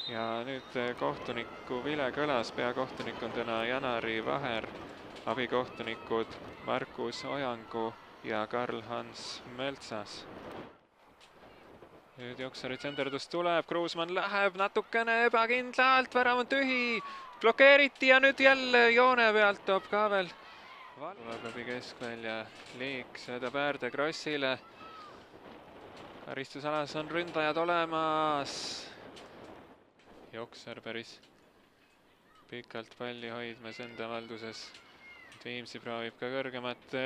ja nüüd kohtuniku vile kõlas, peakohtunik on täna Janari Vaher, abikohtunikud Markus Ojangu ja Karl-Hans Möltsas. Nüüd Joksari tsenderdus tuleb, Kruusmann läheb natukene ebakindlalt, värav on tühi, blokeeriti ja nüüd jälle joone pealt toob ka veel. Tuleb läbi keskvälja, Liik söödab äärde Krossile. Karistusalas on ründajad olemas. Jokser päris pikalt palli hoidmas enda valduses. Viimsi proovib ka kõrgemat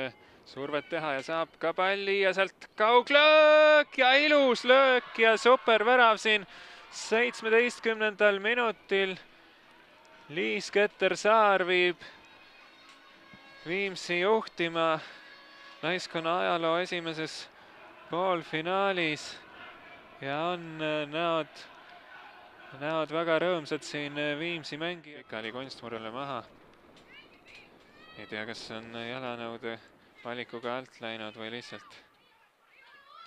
survet teha ja saab ka palli ja sealt kauglöök ja ilus löök ja super värav siin 17. minutil. Liis Keter-Saar viib Viimsi juhtima naiskonna ajaloo esimeses poolfinaalis ja on näod väga rõõmsad siin Viimsi mängija. Pikali kunstmurule maha. Ei tea, kas on jalanõude valikuga alt läinud või lihtsalt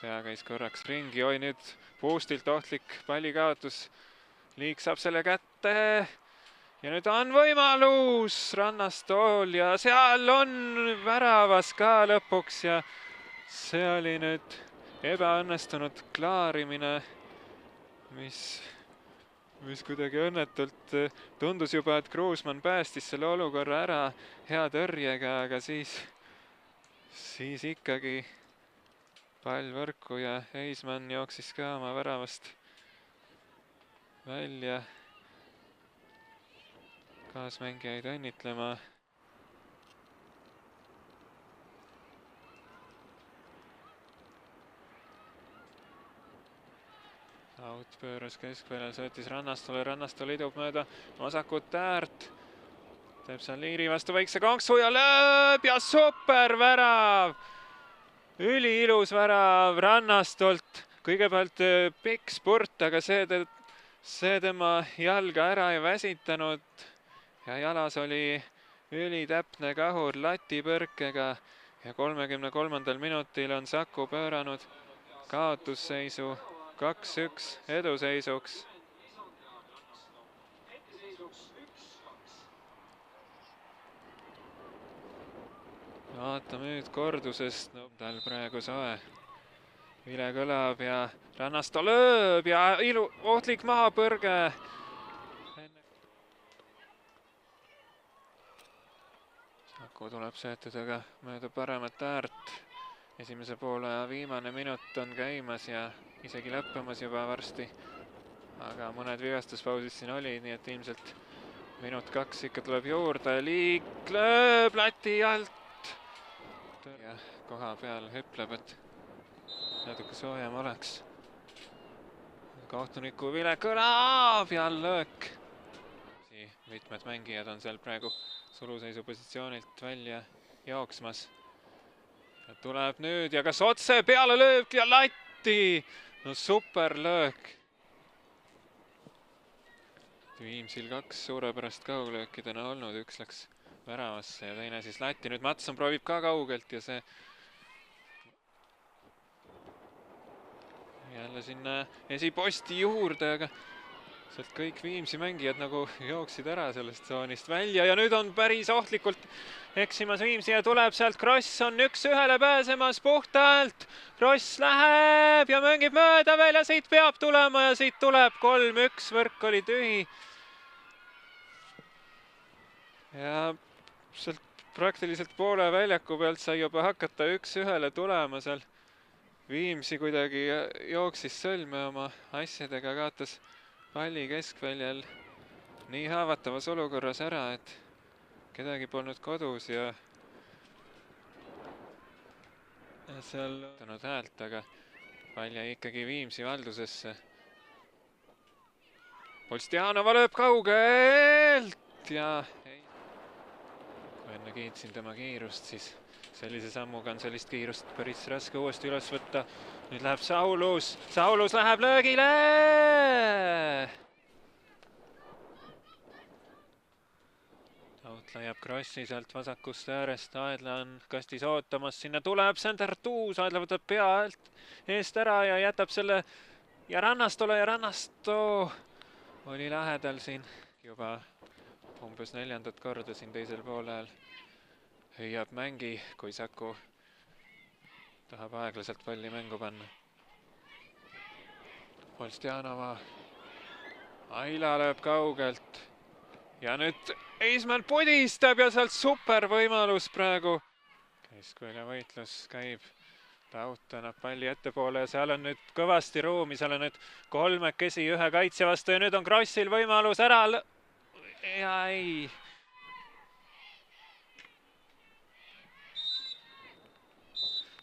pea käis korraks ringi. Oi, nüüd puustilt ohtlik pallikaotus. Liik saab selle kätte ja nüüd on võimalus rannastool ja seal on väravas ka lõpuks ja see oli nüüd ebaõnnestunud klaarimine, mis kuidagi õnnetult tundus juba, et Kruusmann päästis selle olukorra ära hea tõrjega, aga siis ikkagi pall võrku ja Eismann jooksis ka oma väravast välja kaasmängijaid õnnitlema. Out pööras keskväljal, söötis Rannastole, Rannasto lidub mööda vasakut äärt. Teeb seal Liiri vastu väikse konksu ja lööb ja super värav! Üliilus värav Rannastolt. Kõigepealt pikk spurt, aga see tema jalga ära ei väsitanud. Ja jalas oli ülitäpne kahur latipõrkega ja 33. minutil on Saku pööranud kaotusseisu 2-1 eduseisuks. Vaatame nüüd kordusest, no tal praegu soe. Vile kõlab ja Rannasto lööb ja ohtlik mahapõrge. Saku tuleb söötudega mööda paremat äärt. Esimese poole viimane minut on käimas ja isegi lõppemas juba varsti. Aga mõned vigastuspausid siin oli, nii et ilmselt minut 2 ikka tuleb juurde. Liik lööb lati alt. Ja koha peal hüpleb, et natuke soojem oleks. Kohtuniku vile kõlab ja löök. Mitmed mängijad on seal praegu suluseisu positsioonilt välja jooksmas. Tuleb nüüd ja kas otse peale löök ja latti! No super löök. Viimsil 2 suurepärast kauglööki täna olnud, üks läks väravasse ja teine siis latti. Nüüd Matson proovib ka kaugelt ja see jälle sinna esiposti juurde, aga sealt kõik Viimsi mängijad nagu jooksid ära sellest tsoonist välja ja nüüd on päris ohtlikult eksimas Viimsi ja tuleb sealt Kross, on 1-1 pääsemas puhtalt. Kross läheb ja mängib mööda veel ja siit peab tulema ja siit tuleb 3-1, võrk oli tühi. Ja sealt praktiliselt poole väljaku pealt sai juba hakata 1-1 tulema seal. Viimsi kuidagi jooksis sõlme oma asjadega, kaotas palli keskväljal nii haavatavas olukorras ära, et kedagi polnud kodus ja seal tulnud häält, aga pall jäi ikkagi Viimsi valdusesse. Polstjanova lööb kaugelt ja kui enne kiitsin tema kiirust, siis sellise sammuga on sellist kiirust päris raske uuesti üles võtta. Nüüd läheb Saulus, Saulus läheb löögile! Tautla jääb Krossi sealt vasakust äärest, Aedla on kastis ootamas, sinna tuleb Sändertuus, Aedla võtab pea eest ära ja jätab selle ja Rannastole ja Rannasto oli lähedal siin juba umbes 4. korda siin teisel poolel. Hüüab mängi, kui Saku tahab aeglaselt palli mängu panna. Polstjanova. Aila lööb kaugelt. Ja nüüd Eismann pudistab ja sealt super võimalus praegu. Keskvälja võitlus käib. Taut annab palli ettepoole ja seal on nüüd kõvasti ruumi, seal on nüüd kolmekesi ühe kaitsja vastu ja nüüd on Krossil võimalus ära ja ei.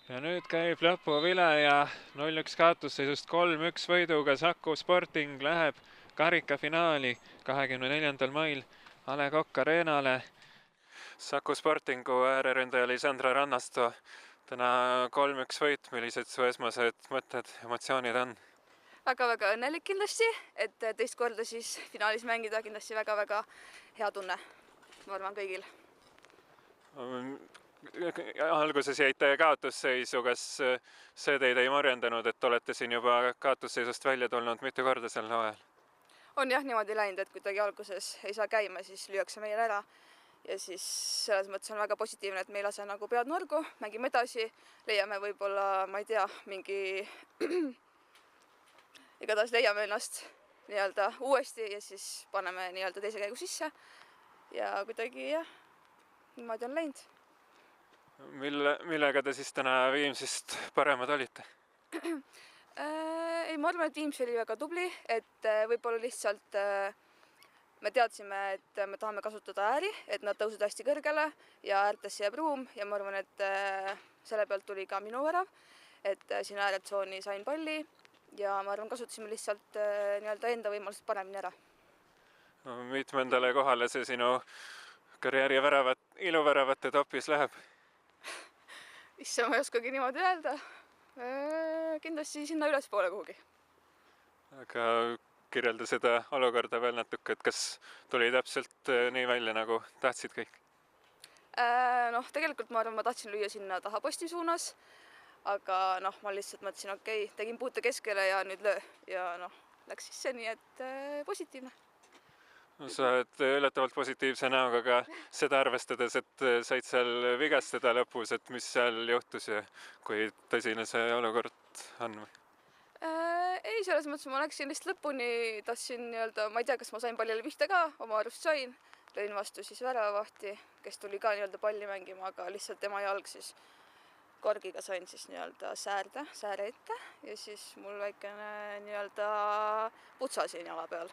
Ja nüüd käib lõpuvile ja 0-1 kaotusseisust 3-1 võiduga Saku Sporting läheb karikafinaali 24. mail A. Le Coq Arenale. Saku Sportingu ääreründaja Lisandra Rannasto. Täna 3-1 võit, millised su esmased mõtted, emotsioonid on? Väga-väga õnnelik kindlasti, et teist korda siis finaalis mängida kindlasti väga-väga hea tunne, ma arvan kõigil. Alguses jäite kaotusseisu, kas see teid ei marjendanud, et olete siin juba kaotusseisust välja tulnud mitu korda sel hooajal? On jah niimoodi läinud, et kuidagi alguses ei saa käima, siis lüüakse meile ära. Ja siis selles mõttes on väga positiivne, et me ei lase nagu pead nurgu, mängime edasi, leiame võib-olla, ma ei tea, mingi igatahes leiame ennast nii-öelda uuesti ja siis paneme nii-öelda teise käigu sisse ja kuidagi jah, niimoodi on läinud. Millega te siis täna Viimsist paremad olite? Ei, ma arvan, et Viimsi oli väga tubli, et võib-olla lihtsalt me teadsime, et me tahame kasutada ääri, et nad tõusid hästi kõrgele ja äärtesse jääb ruum ja ma arvan, et selle pealt tuli ka minu värav, et siin ääretsooni sain palli ja ma arvan, kasutasime lihtsalt nii-öelda enda võimalused paremini ära. Mitmendale kohale see sinu karjääri iluväravate topis läheb? Issa, ma ei oskagi niimoodi öelda. Kindlasti sinna ülespoole kuhugi. Aga kirjelda seda olukorda veel natuke, et kas tuli täpselt nii välja, nagu tahtsid kõik? Tegelikult ma arvan, ma tahtsin lüüa sinna taha posti suunas, aga ma lihtsalt mõtlesin, okei, tegin puute keskele ja nüüd löö ja läks sisse, nii et positiivne. Sa oled üllatavalt positiivse näoga ka seda arvestades, et said seal vigastada lõpus, et mis seal juhtus ja kui tõsine see olukord on? Ei, selles mõttes ma läksin lihtsalt lõpuni, tahtsin nii-öelda, ma ei tea, kas ma sain pallile pihta ka, oma arust sain, lõin vastu siis väravahti, kes tuli ka nii-öelda palli mängima, aga lihtsalt tema jalg siis korgiga sain siis nii-öelda sääre ette ja siis mul väikene nii-öelda putsa siin jala peal,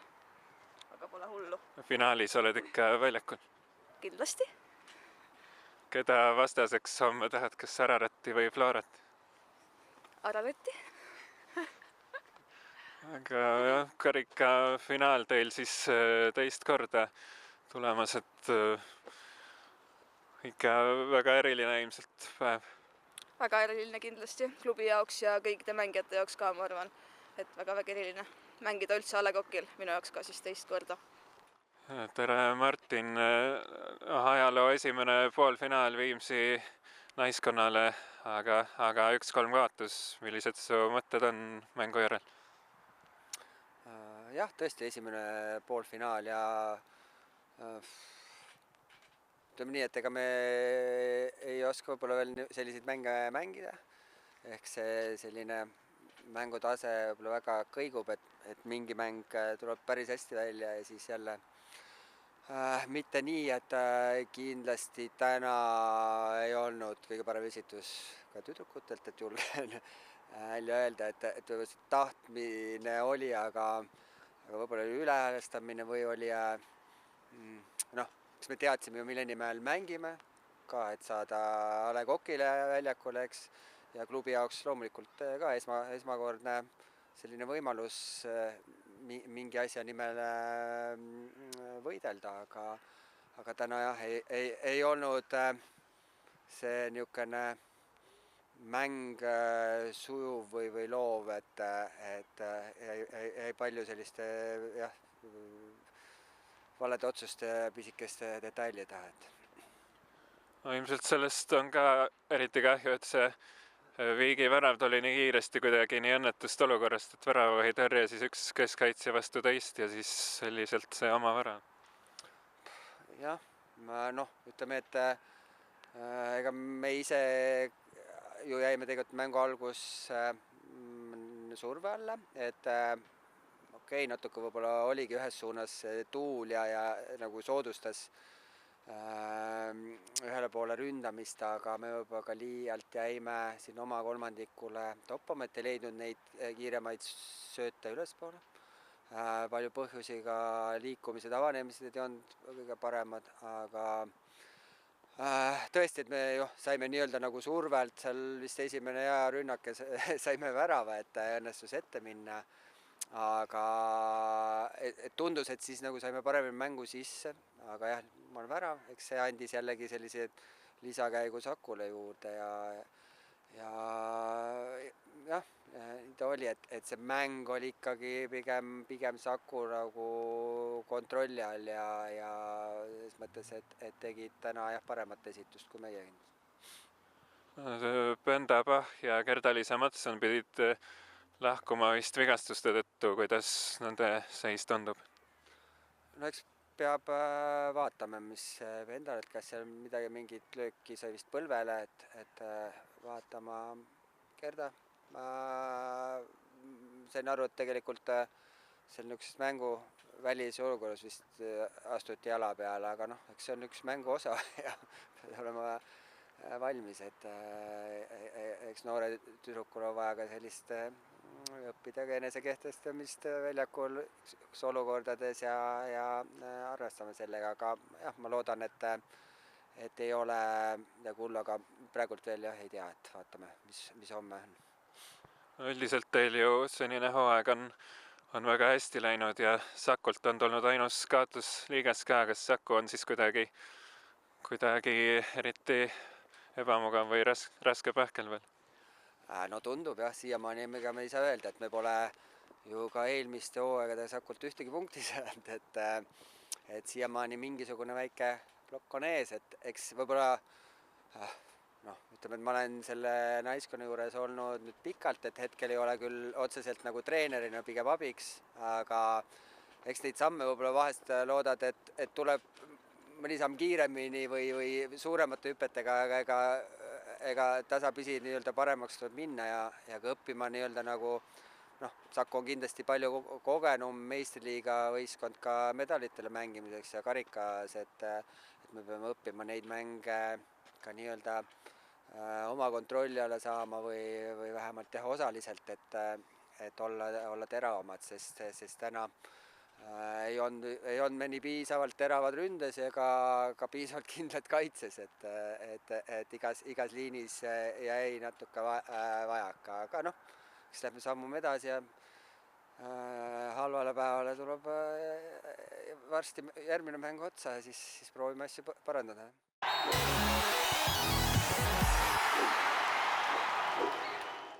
aga pole hullu. Finaalis oled ikka väljakul? Kindlasti. Keda vastaseks homme tahad, kas Araratti või Florat? Araratti. Aga jah, karikafinaal teil siis teist korda tulemas, et ikka väga eriline ilmselt päev. Väga eriline kindlasti klubi jaoks ja kõikide mängijate jaoks ka, ma arvan, et väga-väga eriline. Mängida üldse A. Le Coqil minu jaoks ka siis teist korda. Tere, Martin. Ajaloo esimene poolfinaal Viimsi naiskonnale, aga 1-3 kaotus. Millised su mõtted on mängu järel? Jah, tõesti esimene poolfinaal ja ütleme nii, et ega me ei oska võib-olla veel selliseid mänge mängida. Ehk see selline mängutase võib-olla väga kõigub, et mingi mäng tuleb päris hästi välja ja siis jälle mitte nii, et kindlasti täna ei olnud kõige parem esitus ka tüdrukutelt, et julgen välja öelda, et tahtmine oli, aga võib-olla oli ülehäälestamine või oli eks me teadsime ju, mille nimel mängime ka, et saada A. Le Coqile väljakule, eks, ja klubi jaoks loomulikult ka esmakordne selline võimalus mingi asja nimel võidelda, aga täna jah, ei olnud see niisugune mäng sujuv või loov, et ei palju selliste valede otsuste pisikeste detailide. No ilmselt sellest on ka eriti kahju, et see Viigi värav tuli nii kiiresti kuidagi nii õnnetust olukorrast, et väravahi tõrje siis üks keskkaitsja vastu teist ja siis selliselt see oma värav. jah, ütleme, et ega me ise ju jäime tegelikult mängu algus surve alla, et okei, natuke võib-olla oligi ühes suunas tuul ja nagu soodustas ühele poole ründamist, aga me võib-olla ka liialt jäime siin oma kolmandikule toppama, et ei leidnud neid kiiremaid sööte ülespoole. Palju põhjusi, ka liikumised, avanemised ei olnud kõige paremad, aga tõesti, et me saime nii-öelda nagu survelt, seal vist esimene hea rünnak ja saime värava, et õnnestus ette minna. Aga et tundus, et siis nagu saime paremini mängu sisse, aga jah, ma olen värav, eks see andis jällegi sellised lisakäigu Sakule juurde ja jah, ta oli, et see mäng oli ikkagi pigem Saku nagu kontrolli all ja selles mõttes, et tegid täna jah paremat esitust kui meie. Penda Pah ja Gerda-Liisa Matson pidid lahkuma vist vigastuste tõttu, kuidas nende seis tundub? No eks peab vaatama, mis Pendal, et kas seal mingit lööki sai vist põlvele, et vaatama Gerda. Ma sain aru, et tegelikult seal niisuguses mängu välise olukorras vist astuti jala peale, aga eks see on üks mängu osa ja peab olema valmis, et eks noore tüdrukul on vaja ka sellist õppida ka enesekehtestamist väljakul olukordades ja arvestama sellega, aga jah, ma loodan, et ei ole midagi hullu, aga praegult veel jah, ei tea, et vaatame, mis homme on. Üldiselt teil ju senine hooaeg on väga hästi läinud ja Sakult on tulnud ainus kaotus liigas ka, kas Saku on siis kuidagi eriti ebamugav või raske pähkel veel? No tundub jah, siiamaani ega me ei saa öelda, et me pole ju ka eelmiste hooaegade Sakult ühtegi punkti saanud, et siiamaani mingisugune väike plokk on ees, et eks võib-olla ütleme, et ma olen selle naiskonna juures olnud nüüd pikalt, et hetkel ei ole küll otseselt nagu treenerina pigem abiks, aga eks neid samme võib-olla vahest loodad, et tuleb mõni samm kiiremini või suuremate hüpetega, aga ega tasapisi nii-öelda paremaks tuleb minna ja ka õppima nii-öelda nagu Saku on kindlasti palju kogenum meistriliiga võistkond ka medalitele mängimiseks ja karikas, et me peame õppima neid mänge ka nii-öelda oma kontrolli alla saama või vähemalt teha osaliselt, et olla teravamad, sest täna ei olnud me nii piisavalt teravad ründes ega ka piisavalt kindlad kaitses, et igas liinis jäi natuke vajaka, aga eks lähme sammume edasi ja halvale päevale tuleb varsti järgmine mäng otsa ja siis proovime asju parandada.